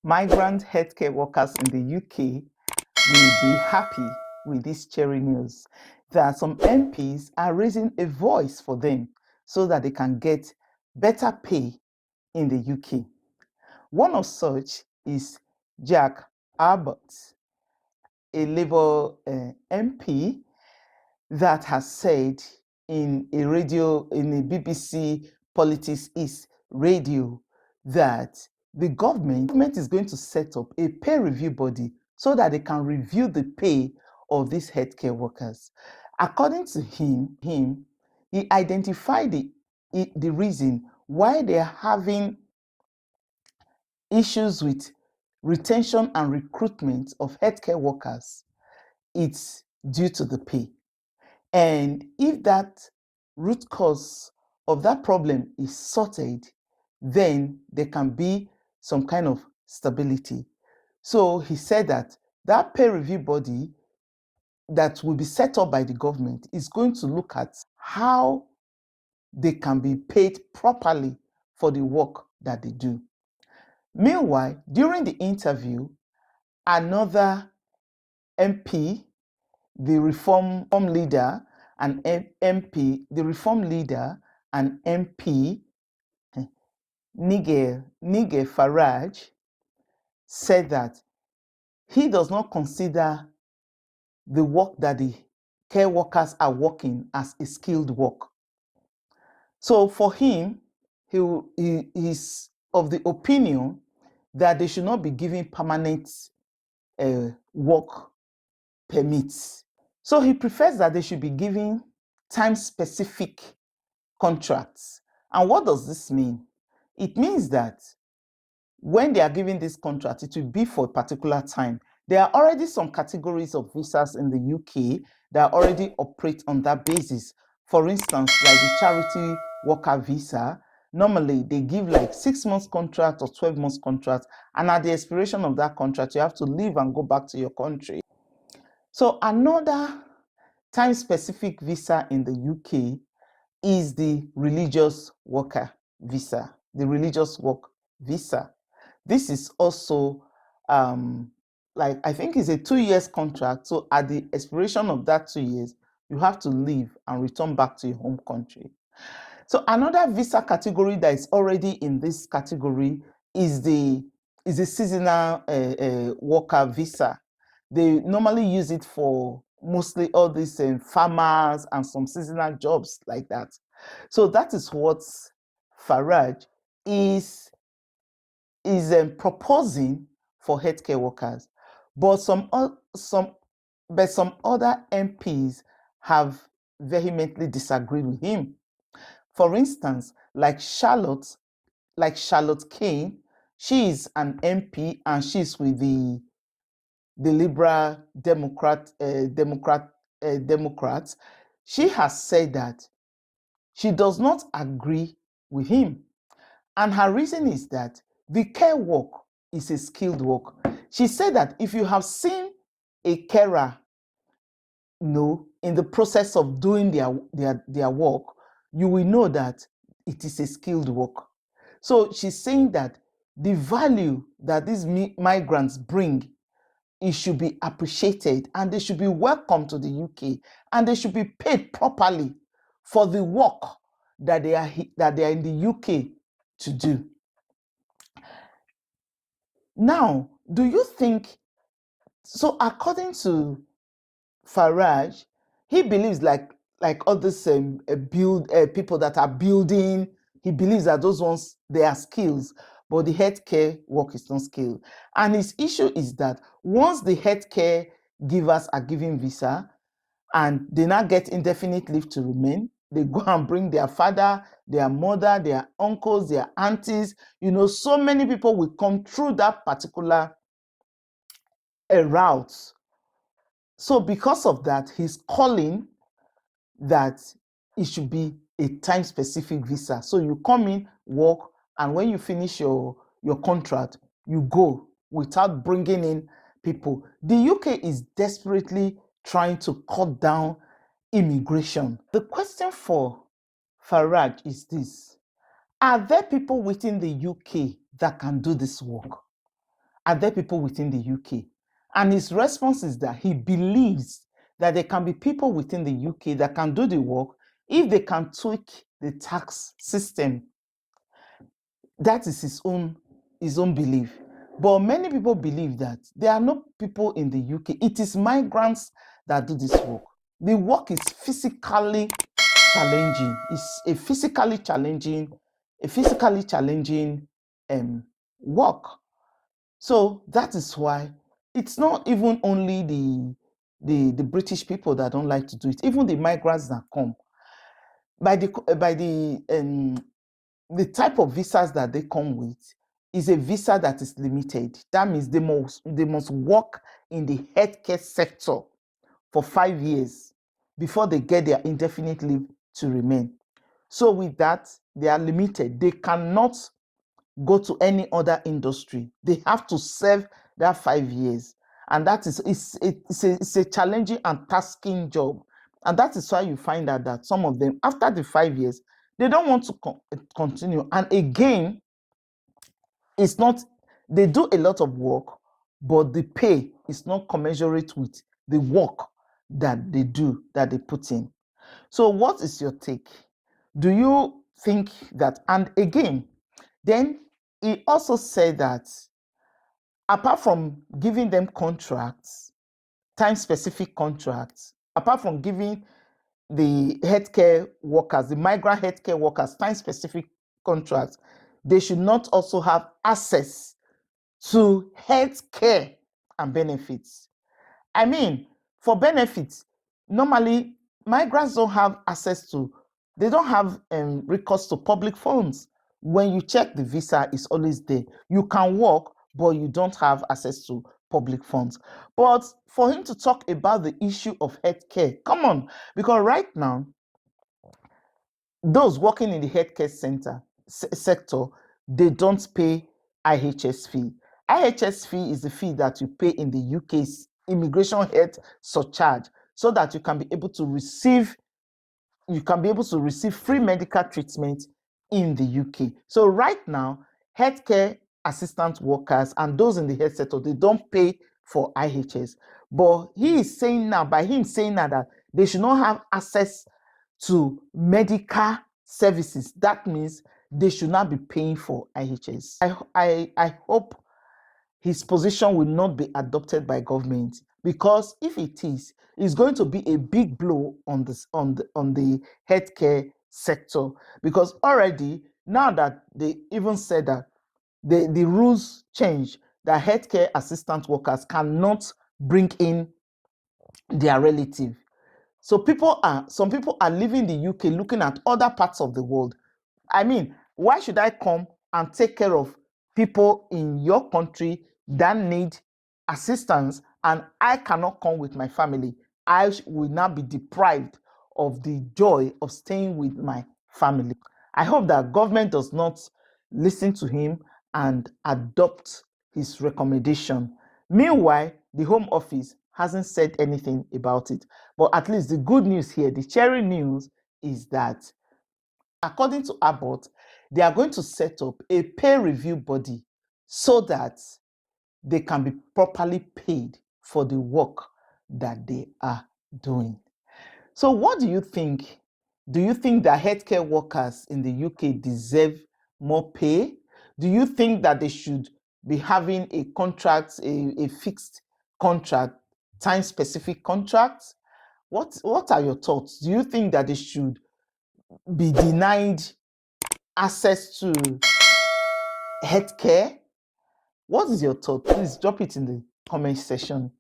Migrant healthcare workers in the UK will be happy with this cherry news that some MPs are raising a voice for them so that they can get better pay in the UK. One of such is Jack Abbott, a Labour MP that has said in a BBC Politics East radio that the government is going to set up a pay review body so that they can review the pay of these healthcare workers. According to him, he identified the reason why they're having issues with retention and recruitment of healthcare workers. It's due to the pay. And if that root cause of that problem is sorted, then there can be some kind of stability. So he said that that peer review body that will be set up by the government is going to look at how they can be paid properly for the work that they do. Meanwhile, during the interview, another MP, the reform leader and MP, the reform leader and MP, Nigel Farage, said that he does not consider the work that the care workers are working as a skilled work. So for him, he is of the opinion that they should not be given permanent work permits. So he prefers that they should be given time-specific contracts. And what does this mean? It means that when they are giving this contract, it will be for a particular time. There are already some categories of visas in the UK that already operate on that basis. For instance, like the charity worker visa, normally they give like 6 months contract or 12 months contract, and at the expiration of that contract, you have to leave and go back to your country. So another time-specific visa in the UK is the religious worker visa, the religious work visa. This is also like I think it's a 2 years contract. So at the expiration of that 2 years, you have to leave and return back to your home country. So another visa category that is already in this category is the seasonal worker visa. They normally use it for mostly all these farmers and some seasonal jobs like that. So that is what Farage is proposing for healthcare workers. But some other MPs have vehemently disagreed with him. For instance, like Charlotte Kane, she is an MP and she's with the Liberal Democrats. She has said that she does not agree with him. And her reason is that the care work is a skilled work. She said that if you have seen a carer, in the process of doing their work, you will know that it is a skilled work. So she's saying that the value that these migrants bring, it should be appreciated and they should be welcome to the UK and they should be paid properly for the work that they are in the UK to do. Now, do you think, so according to Farage, he believes like all these people that are building, he believes that those ones, they are skills, but the healthcare work is not skilled. And his issue is that once the healthcare givers are giving visa and they now get indefinite leave to remain, they go and bring their father, their mother, their uncles, their aunties. So many people will come through that particular route. So because of that, he's calling that it should be a time-specific visa. So you come in, work, and when you finish your contract, you go without bringing in people. The UK is desperately trying to cut down immigration. The question for Farage is this: are there people within the UK that can do this work? are there people within the UK? And his response is that he believes that there can be people within the UK that can do the work if they can tweak the tax system. That is his own belief. But many people believe that there are no people in the UK. It is migrants that do this work. The work is physically challenging. It's a physically challenging work. So that is why it's not even only the British people that don't like to do it. Even the migrants that come, by the type of visas that they come with is a visa that is limited. That means they must work in the healthcare sector for 5 years before they get their indefinite leave to remain. So with that, they are limited. They cannot go to any other industry. They have to serve that 5 years. And that is it's a challenging and tasking job. And that is why you find out that some of them, after the 5 years, they don't want to continue. And again, it's not, they do a lot of work, but the pay is not commensurate with the work that they do, that they put in. So what is your take? Do you think that, and again, then he also said that apart from giving them contracts, time-specific contracts, apart from giving the healthcare workers, the migrant healthcare workers, time-specific contracts, they should not also have access to healthcare and benefits. I mean, for benefits, normally migrants don't have access to, they don't have recourse to public funds. When you check the visa, it's always there. You can work, but you don't have access to public funds. But for him to talk about the issue of healthcare, come on, because right now, those working in the healthcare sector, they don't pay IHS fee. IHS fee is the fee that you pay in the UK's immigration health surcharge, so that you can be able to receive free medical treatment in the UK. So right now, healthcare assistant workers and those in the health sector, they don't pay for IHS. But he is saying now, by him saying now, that they should not have access to medical services, that means they should not be paying for IHS. I hope his position will not be adopted by government, because if it is, it's going to be a big blow on the healthcare sector. Because already, now that they even said that the rules change, that healthcare assistant workers cannot bring in their relative. So some people are leaving the UK looking at other parts of the world. I mean, why should I come and take care of people in your country that need assistance, and I cannot come with my family? I will now be deprived of the joy of staying with my family. I hope that government does not listen to him and adopt his recommendation. Meanwhile, the Home Office hasn't said anything about it. But at least the good news here, the cherry news, is that according to Abbot, they are going to set up a pay review body so that they can be properly paid for the work that they are doing. So what do you think? Do you think that healthcare workers in the UK deserve more pay? Do you think that they should be having a contract, a fixed contract, time-specific contract? What are your thoughts? Do you think that they should be denied access to healthcare? What is your thought? Please drop it in the comment section.